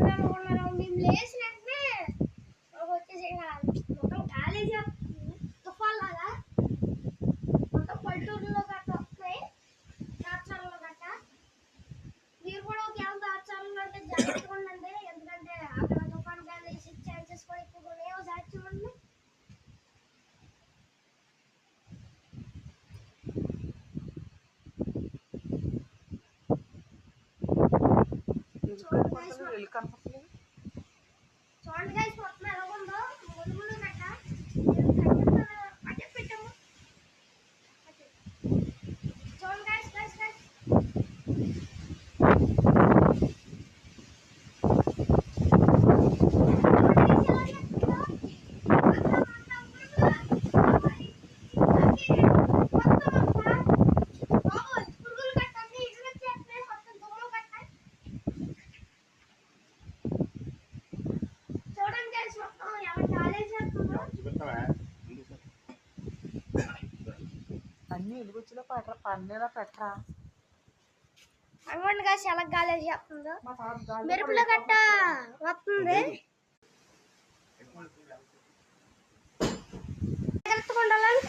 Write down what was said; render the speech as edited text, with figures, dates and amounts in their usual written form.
మేము లేచిన వెంటనే వచ్చేసి మొత్తం కాలేజీ తుఫాన్ లాగా మొత్తం పల్లెటూరులో గట్ట వస్తాయి దాచారంలో గట్ట. మీరు కూడా ఒకవేళ దాచారంలో అంటే జాగ్రత్తగా ఉండండి, ఎందుకంటే అక్కడ తుఫాన్ గాలి ఛాన్సెస్ కూడా ఎక్కువగా ఉన్నాయి. ఒకసారి చూడండి. చూడండి గైస్ మొత్తం ఎలా ఉందో ములుగులు గట్ట అదే పెట్టాము. చూడండి గైస్ గైస్ గైస్ అన్ని ఎలుగుచ్చులో పండేలా పెట్టరా. అనుకోండి కాసి ఎలా గాలి చేస్తుందో మెరుపులో గట్ట వస్తుంది. జాగ్రత్తగా ఉండాలని